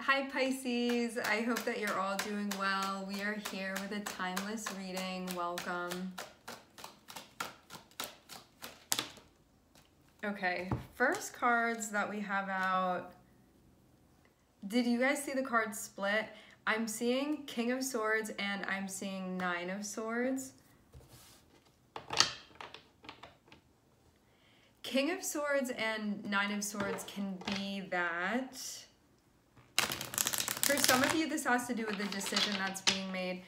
Hi Pisces, I hope that you're all doing well. We are here with a timeless reading. Welcome. Okay, first cards that we have out. Did you guys see the cards split? I'm seeing King of Swords and I'm seeing Nine of Swords. King of Swords and Nine of Swords can be that. For some of you, this has to do with the decision that's being made.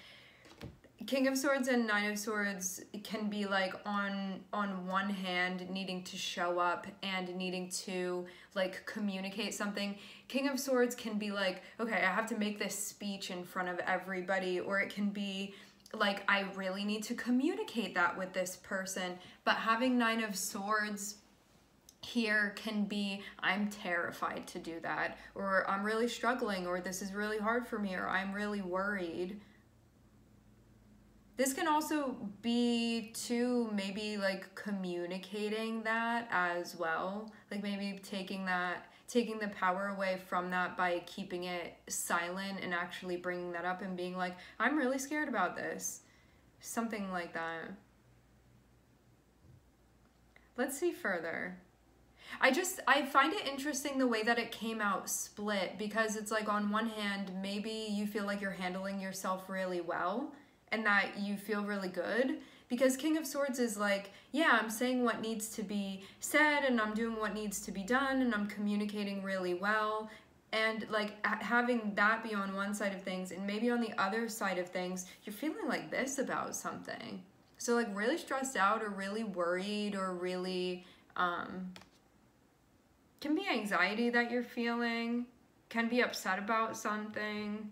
King of Swords and Nine of Swords can be like on one hand needing to show up and needing to like communicate something. King of Swords can be like, okay, I have to make this speech in front of everybody, or it can be like, I really need to communicate that with this person. But having Nine of Swords here can be, I'm terrified to do that, or I'm really struggling, or this is really hard for me, or I'm really worried. This can also be too maybe like communicating that as well, like maybe taking the power away from that by keeping it silent and actually bringing that up and being like, I'm really scared about this, something like that. Let's see further. I find it interesting the way that it came out split, because it's like on one hand, maybe you feel like you're handling yourself really well and that you feel really good, because King of Swords is like, yeah, I'm saying what needs to be said and I'm doing what needs to be done and I'm communicating really well. And like having that be on one side of things, and maybe on the other side of things, you're feeling like this about something. So like really stressed out or really worried or really, can be anxiety that you're feeling, can be upset about something.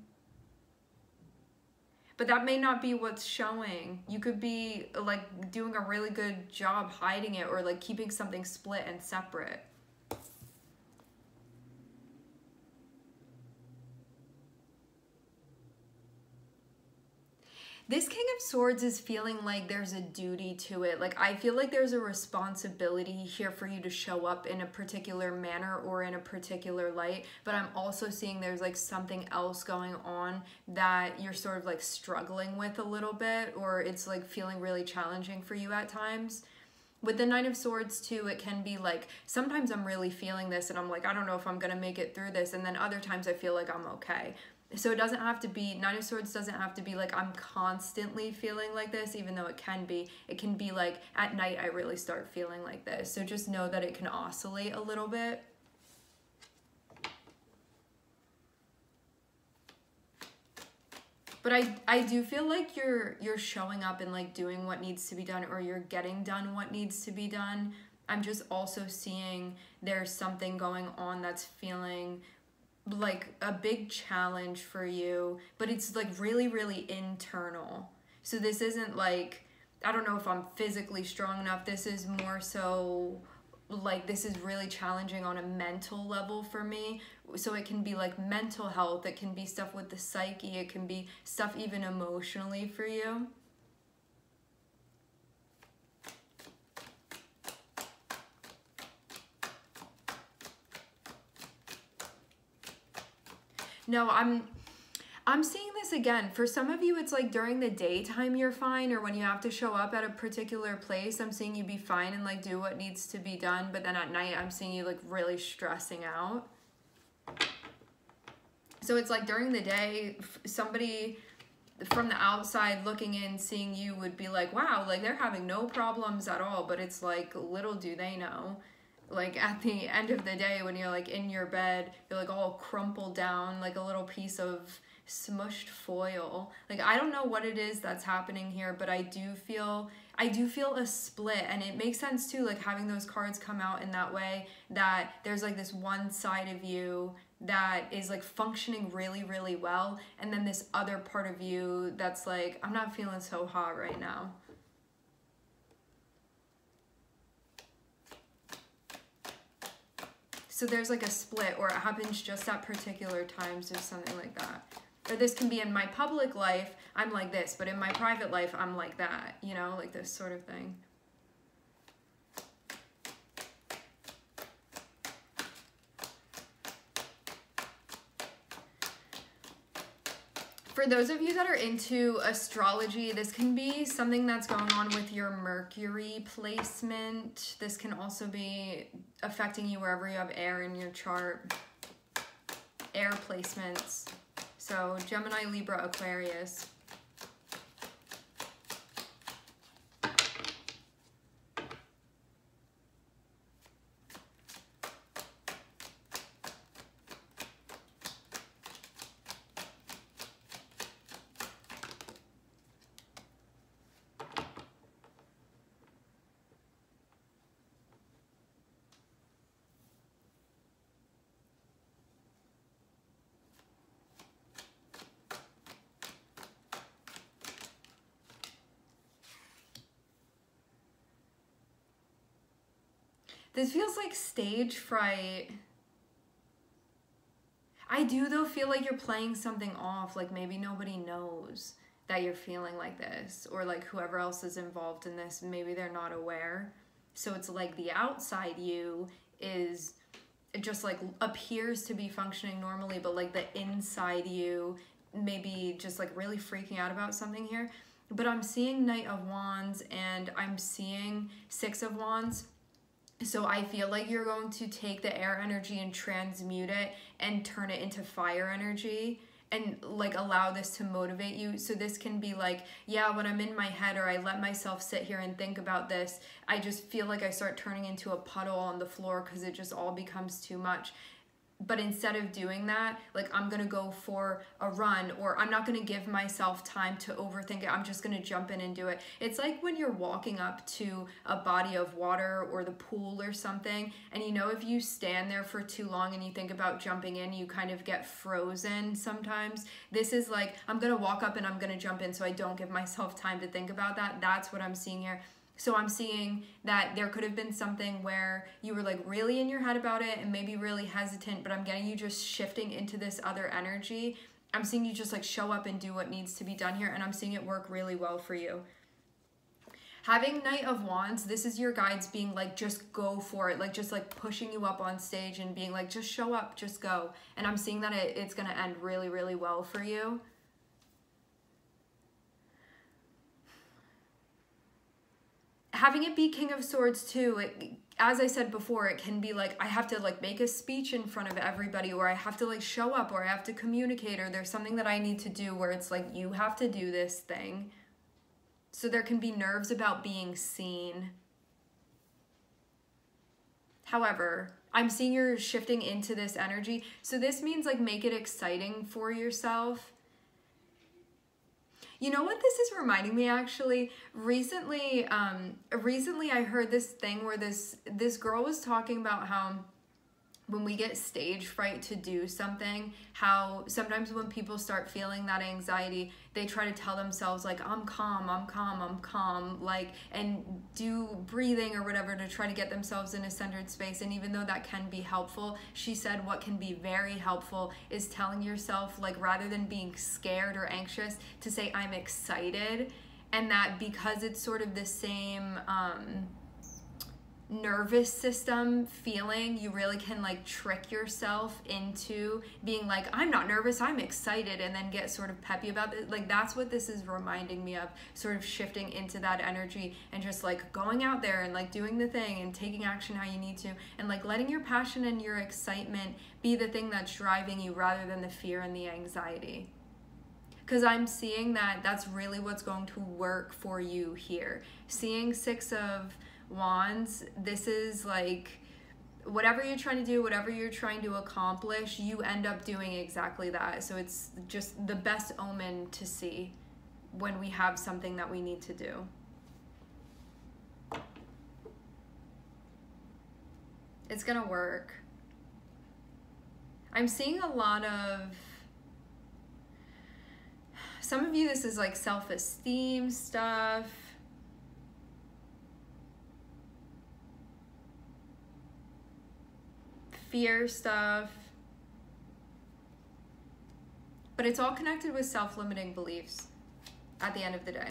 But that may not be what's showing. You could be like doing a really good job hiding it, or like keeping something split and separate. This King of Swords is feeling like there's a duty to it. Like, I feel like there's a responsibility here for you to show up in a particular manner or in a particular light. But I'm also seeing there's like something else going on that you're sort of like struggling with a little bit, or it's like feeling really challenging for you at times. With the Nine of Swords too, it can be like, sometimes I'm really feeling this and I'm like, I don't know if I'm gonna make it through this. And then other times I feel like I'm okay. So it doesn't have to be, Nine of Swords doesn't have to be like I'm constantly feeling like this, even though it can be. It can be like at night I really start feeling like this. So just know that it can oscillate a little bit. But I do feel like you're showing up and like doing what needs to be done, or you're getting done what needs to be done. I'm just also seeing there's something going on that's feeling like a big challenge for you, but it's like really, really internal. So this isn't like, I don't know if I'm physically strong enough. This is more so like, this is really challenging on a mental level for me. So it can be like mental health, it can be stuff with the psyche, it can be stuff even emotionally for you. No, I'm seeing this again. For some of you, it's like during the daytime you're fine, or when you have to show up at a particular place, I'm seeing you be fine and like do what needs to be done. But then at night, I'm seeing you like really stressing out. So it's like during the day, somebody from the outside looking in, seeing you would be like, wow, like they're having no problems at all. But it's like, little do they know, like at the end of the day, when you're like in your bed, you're like all crumpled down like a little piece of smushed foil. Like, I don't know what it is that's happening here, but I do feel a split. And it makes sense too, like having those cards come out in that way, that there's like this one side of you that is like functioning really, really well, and then this other part of you that's like, I'm not feeling so hot right now. So there's like a split, or it happens just at particular times or something like that. Or this can be in my public life, I'm like this, but in my private life, I'm like that, you know, like this sort of thing. For those of you that are into astrology, this can be something that's going on with your Mercury placement. This can also be affecting you wherever you have air in your chart. Air placements. So Gemini, Libra, Aquarius. This feels like stage fright. I do though feel like you're playing something off, like maybe nobody knows that you're feeling like this, or like whoever else is involved in this, maybe they're not aware. So it's like the outside you is just like appears to be functioning normally, but like the inside you maybe just like really freaking out about something here. But I'm seeing Knight of Wands and I'm seeing Six of Wands. So I feel like you're going to take the air energy and transmute it and turn it into fire energy and like allow this to motivate you. So this can be like, yeah, when I'm in my head or I let myself sit here and think about this, I just feel like I start turning into a puddle on the floor because it just all becomes too much. But instead of doing that, like I'm gonna go for a run, or I'm not gonna give myself time to overthink it. I'm just gonna jump in and do it. It's like when you're walking up to a body of water or the pool or something, and you know if you stand there for too long and you think about jumping in, you kind of get frozen sometimes. This is like, I'm gonna walk up and I'm gonna jump in so I don't give myself time to think about that. That's what I'm seeing here. So I'm seeing that there could have been something where you were like really in your head about it and maybe really hesitant, but I'm getting you just shifting into this other energy. I'm seeing you just like show up and do what needs to be done here, and I'm seeing it work really well for you. Having Knight of Wands, this is your guides being like, just go for it. Like just like pushing you up on stage and being like, just show up, just go. And I'm seeing that it's gonna end really, really well for you. Having it be King of Swords too, as I said before, it can be like I have to like make a speech in front of everybody, or I have to like show up, or I have to communicate, or there's something that I need to do where it's like you have to do this thing. So there can be nerves about being seen. However, I'm seeing you're shifting into this energy. So this means like make it exciting for yourself. You know what this is reminding me actually? Recently I heard this thing where this girl was talking about how when we get stage fright to do something, how sometimes when people start feeling that anxiety, they try to tell themselves like, I'm calm, I'm calm, I'm calm, like, and do breathing or whatever to try to get themselves in a centered space. And even though that can be helpful, she said what can be very helpful is telling yourself, like, rather than being scared or anxious, to say, I'm excited. And that because it's sort of the same, nervous system feeling, you really can like trick yourself into being like, I'm not nervous, I'm excited, and then get sort of peppy about it. Like that's what this is reminding me of, sort of shifting into that energy and just like going out there and like doing the thing and taking action how you need to, and like letting your passion and your excitement be the thing that's driving you rather than the fear and the anxiety. Because I'm seeing that that's really what's going to work for you here. Seeing Six of Wands, this is like whatever you're trying to do, whatever you're trying to accomplish, you end up doing exactly that. So it's just the best omen to see when we have something that we need to do. It's gonna work. I'm seeing a lot of, some of you, this is like self-esteem stuff. Fear stuff, but it's all connected with self-limiting beliefs at the end of the day.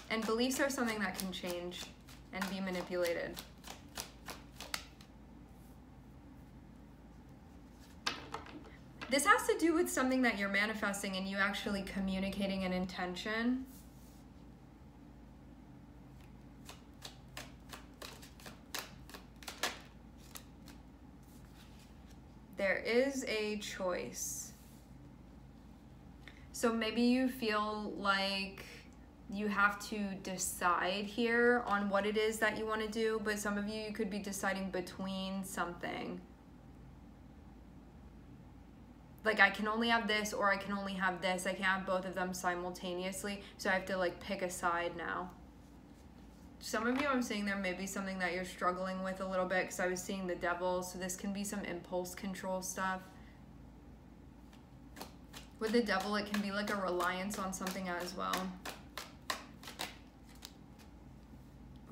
And beliefs are something that can change and be manipulated. This has to do with something that you're manifesting and you actually communicating an intention. There is a choice. So maybe you feel like you have to decide here on what it is that you want to do, but some of you could be deciding between something. Like, I can only have this or I can only have this. I can't have both of them simultaneously, so I have to like pick a side now. Some of you, I'm seeing there may be something that you're struggling with a little bit, because I was seeing the devil, so this can be some impulse control stuff. With the devil, it can be like a reliance on something as well.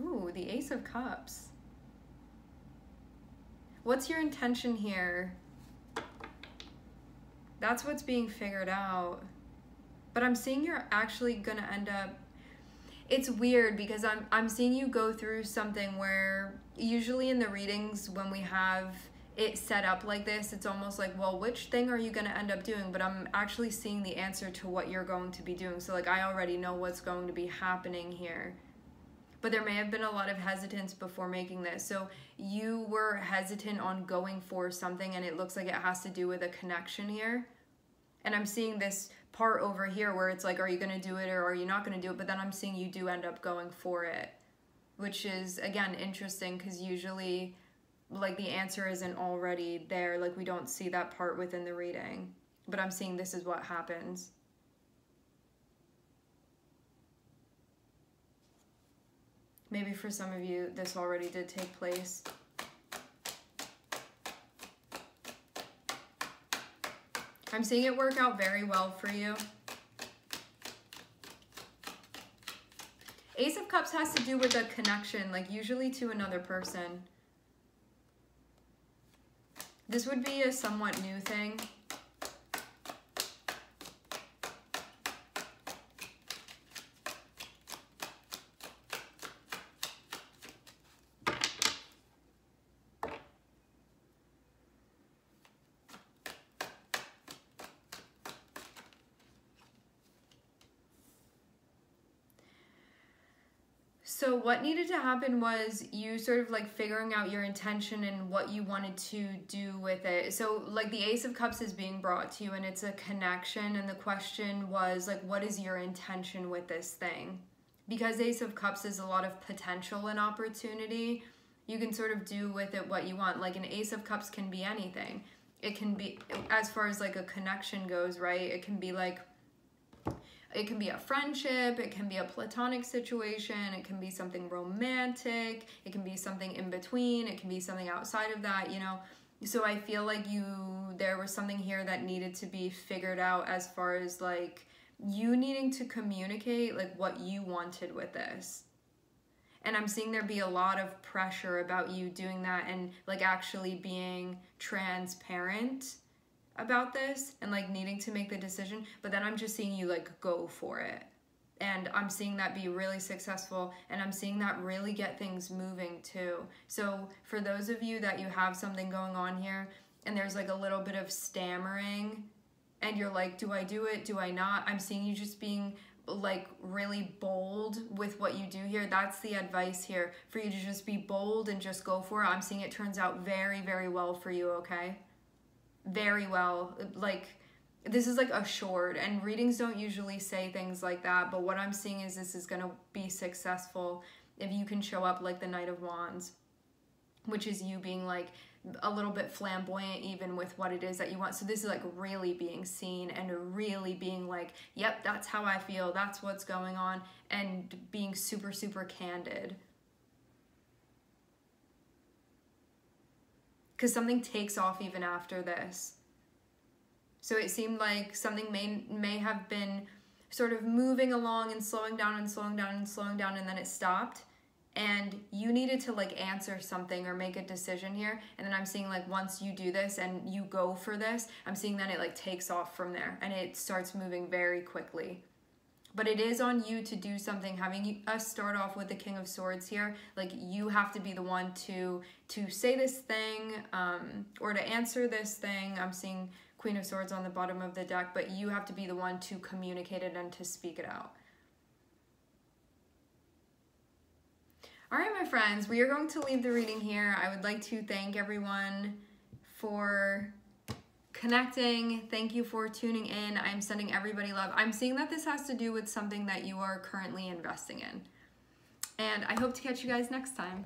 Ooh, the Ace of Cups. What's your intention here? That's what's being figured out. But I'm seeing you're actually gonna end up... It's weird because I'm seeing you go through something where usually in the readings when we have it set up like this, it's almost like, well, which thing are you going to end up doing? But I'm actually seeing the answer to what you're going to be doing. So like, I already know what's going to be happening here. But there may have been a lot of hesitance before making this. So you were hesitant on going for something, and it looks like it has to do with a connection here. And I'm seeing this part over here where it's like, are you going to do it or are you not going to do it? But then I'm seeing you do end up going for it, which is, again, interesting, because usually like the answer isn't already there. Like, we don't see that part within the reading, but I'm seeing this is what happens. Maybe for some of you, this already did take place. I'm seeing it work out very well for you. Ace of Cups has to do with a connection, like usually to another person. This would be a somewhat new thing. So what needed to happen was you sort of like figuring out your intention and what you wanted to do with it. So like the Ace of Cups is being brought to you and it's a connection, and the question was like, what is your intention with this thing? Because Ace of Cups is a lot of potential and opportunity, you can sort of do with it what you want. Like an Ace of Cups can be anything. It can be, as far as like a connection goes, right? It can be like, it can be a friendship, it can be a platonic situation, it can be something romantic, it can be something in between, it can be something outside of that, you know? So I feel like there was something here that needed to be figured out as far as like you needing to communicate like what you wanted with this. And I'm seeing there be a lot of pressure about you doing that and like actually being transparent about this and like needing to make the decision, but then I'm just seeing you like go for it, and I'm seeing that be really successful, and I'm seeing that really get things moving too. So for those of you that you have something going on here and there's like a little bit of stammering and you're like, do I do it, do I not? I'm seeing you just being like really bold with what you do here. That's the advice here, for you to just be bold and just go for it. I'm seeing it turns out very, very well for you, okay? Very well. Like, this is like assured, and readings don't usually say things like that, but what I'm seeing is this is going to be successful if you can show up like the Knight of Wands, which is you being like a little bit flamboyant even with what it is that you want. So this is like really being seen and really being like, yep, that's how I feel, that's what's going on, and being super, super candid. Because something takes off even after this. So it seemed like something may have been sort of moving along and slowing down and slowing down and slowing down, and then it stopped. And you needed to like answer something or make a decision here. And then I'm seeing like once you do this and you go for this, I'm seeing that it like takes off from there and it starts moving very quickly. But it is on you to do something. Having us start off with the King of Swords here, like you have to be the one to say this thing or to answer this thing. I'm seeing Queen of Swords on the bottom of the deck, but you have to be the one to communicate it and to speak it out. All right, my friends, we are going to leave the reading here. I would like to thank everyone for connecting. Thank you for tuning in. I'm sending everybody love. I'm seeing that this has to do with something that you are currently investing in. And I hope to catch you guys next time.